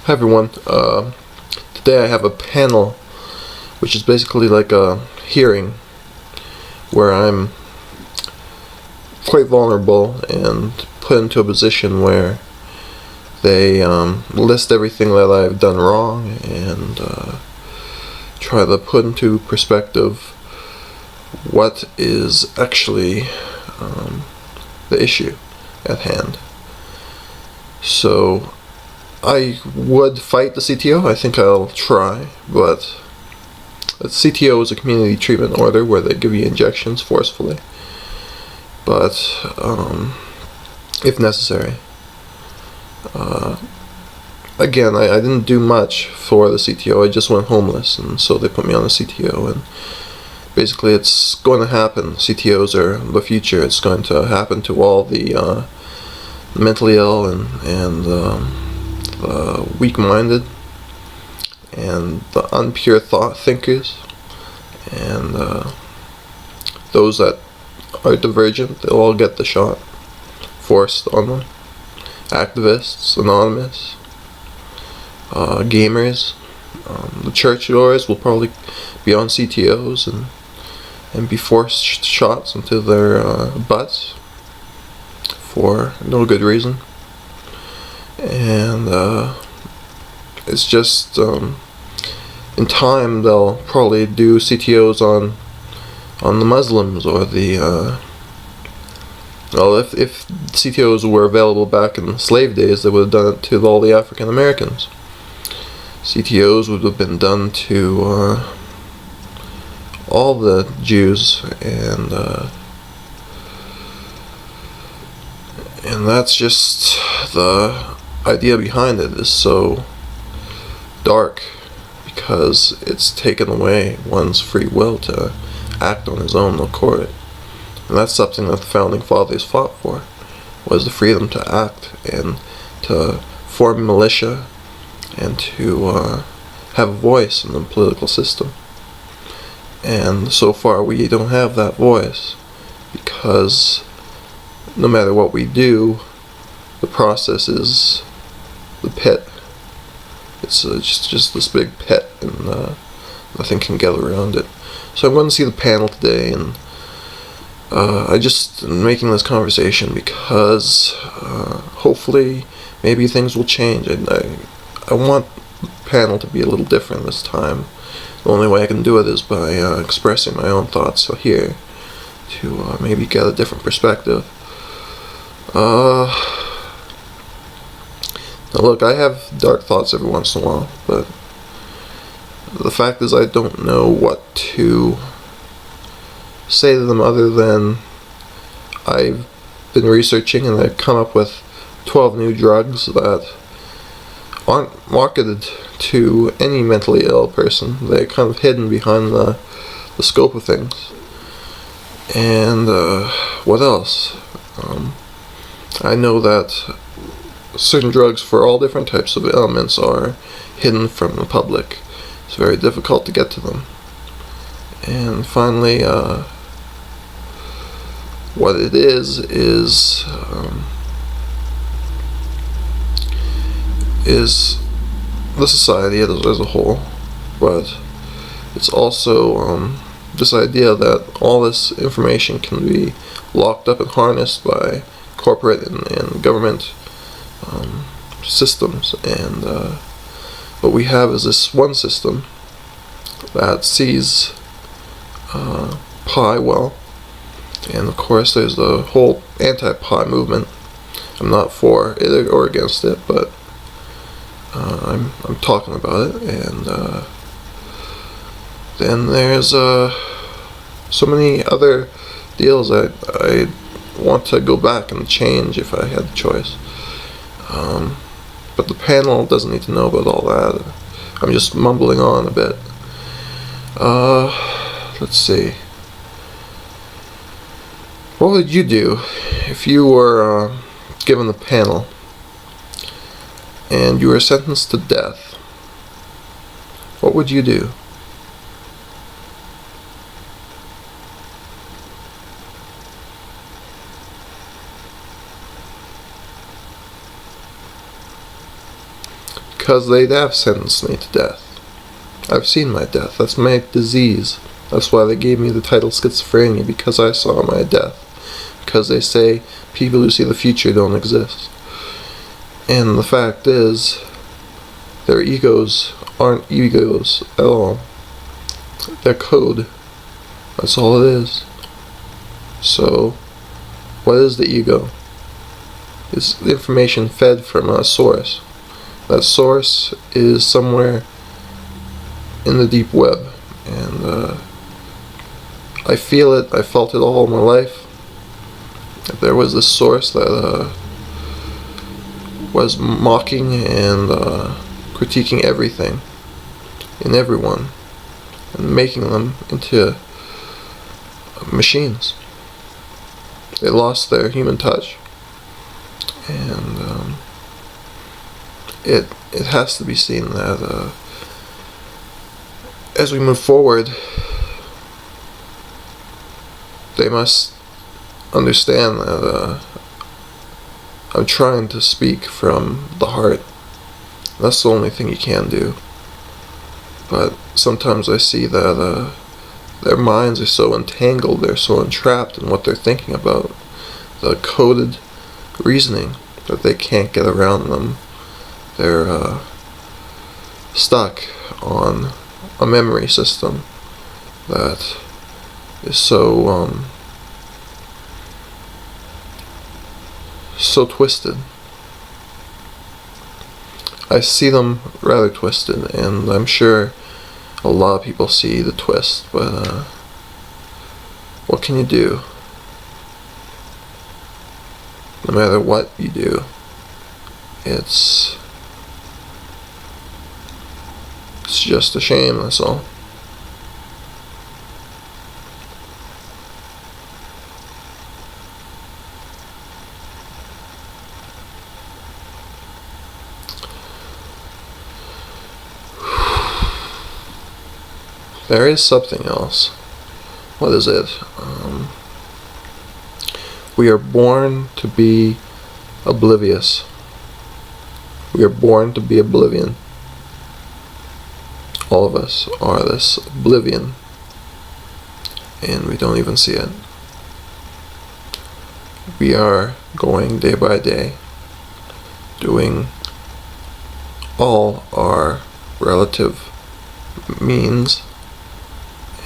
Hi everyone. Today I have a panel, which is basically like a hearing where I'm quite vulnerable and put into a position where they list everything that I've done wrong and try to put into perspective what is actually the issue at hand. So I would fight the CTO. I think I'll try, but the CTO is a community treatment order where they give you injections forcefully, but if necessary. Again, I didn't do much for the CTO. I just went homeless, and so they put me on the CTO, and basically it's going to happen. CTOs are the future. It's going to happen to all the mentally ill and weak-minded and the unpure thought thinkers and those that are divergent. They'll all get the shot forced on them. Activists, anonymous, gamers, the churchgoers will probably be on CTOs and be forced shots into their butts for no good reason. And it's just in time they'll probably do CTOs on the Muslims or the well, if CTOs were available back in the slave days, they would have done it to all the African Americans. CTOs would have been done to all the Jews, and that's just the idea behind it is so dark because it's taken away one's free will to act on his own accord. And that's something that the founding fathers fought for, was the freedom to act and to form militia and to have a voice in the political system. And so far we don't have that voice because no matter what we do, the process is the pit. It's just this big pit, and nothing can get around it. So I'm going to see the panel today, and I just am making this conversation because hopefully maybe things will change. I want the panel to be a little different this time. The only way I can do it is by expressing my own thoughts here to maybe get a different perspective. Now look, I have dark thoughts every once in a while, but the fact is I don't know what to say to them other than I've been researching and I've come up with 12 new drugs that aren't marketed to any mentally ill person. They're kind of hidden behind the scope of things. And what else? I know that certain drugs for all different types of ailments are hidden from the public. It's very difficult to get to them. And finally, what it is the society as a whole, but it's also this idea that all this information can be locked up and harnessed by corporate and government systems, and what we have is this one system that sees pi well, and of course there's the whole anti-pi movement. I'm not for it or against it, but I'm talking about it. And then there's so many other deals that I want to go back and change if I had the choice. But the panel doesn't need to know about all that. I'm just mumbling on a bit. Let's see. What would you do if you were given the panel and you were sentenced to death? What would you do? because they have sentenced me to death. I've seen my death. That's my disease. That's why they gave me the title schizophrenia, because I saw my death. Because they say people who see the future don't exist. And the fact is, their egos aren't egos at all. They're code. That's all it is. So, what is the ego? It's the information fed from a source. That source is somewhere in the deep web. And I feel it. I felt it all my life. There was this source that was mocking and critiquing everything and everyone, and making them into machines. They lost their human touch, and it has to be seen that as we move forward, they must understand that I'm trying to speak from the heart. That's the only thing you can do. But sometimes I see that their minds are so entangled, they're so entrapped in what they're thinking about, the coded reasoning, that they can't get around them. They're stuck on a memory system that is so twisted. I see them rather twisted, and I'm sure a lot of people see the twist, but what can you do? No matter what you do, it's just a shame, that's all. There is something else. What is it? We are born to be oblivious. We are born to be oblivion. All of us are this oblivion, and we don't even see it. We are going day by day, doing all our relative means,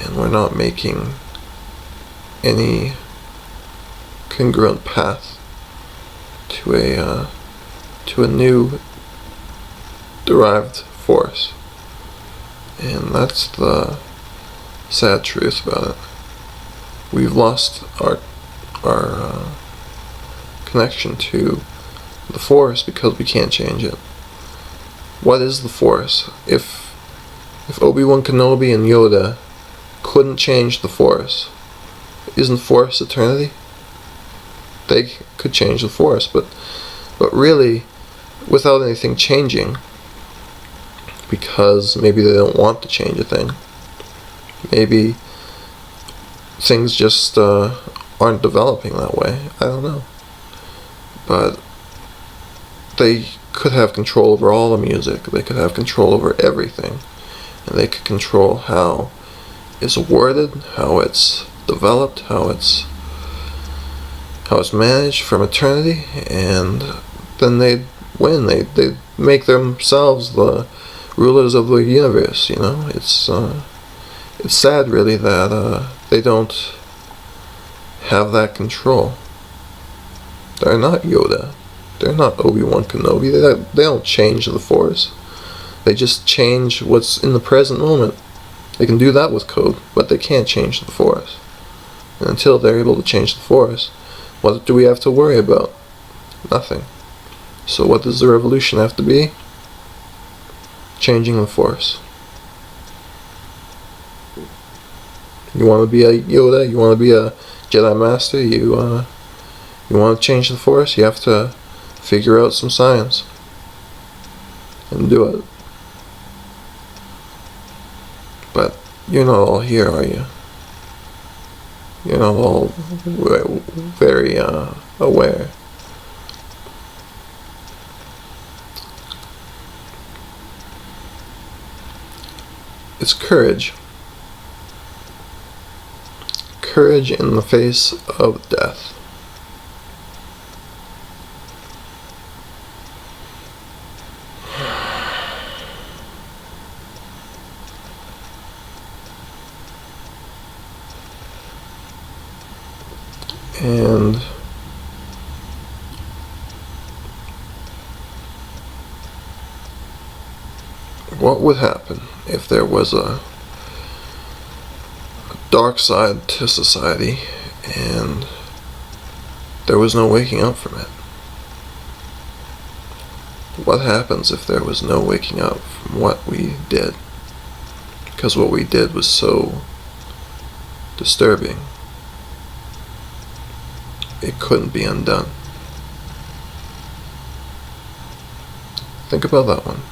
and we're not making any congruent path to a new derived force. And that's the sad truth about it. We've lost our connection to the force because we can't change it. What is the force? If Obi-Wan Kenobi and Yoda couldn't change the force, isn't force eternity? They could change the force, but really, without anything changing, because maybe they don't want to change a thing. Maybe things just aren't developing that way. I don't know. But they could have control over all the music. They could have control over everything. And they could control how it's worded, how it's developed, how it's managed from eternity, and then they'd win. They'd make themselves the rulers of the universe, you know. It's sad, really, that they don't have that control. They're not Yoda. They're not Obi-Wan Kenobi. They don't change the Force. They just change what's in the present moment. They can do that with code, but they can't change the Force. And until they're able to change the Force, what do we have to worry about? Nothing. So what does the revolution have to be? Changing the Force. You want to be a Yoda? You want to be a Jedi Master? You want to change the Force? You have to figure out some science and do it. But you're not all here, are you? You're not all very aware. It's courage. Courage in the face of death. And what would happen if there was a dark side to society and there was no waking up from it? What happens if there was no waking up from what we did? Because what we did was so disturbing. It couldn't be undone. Think about that one.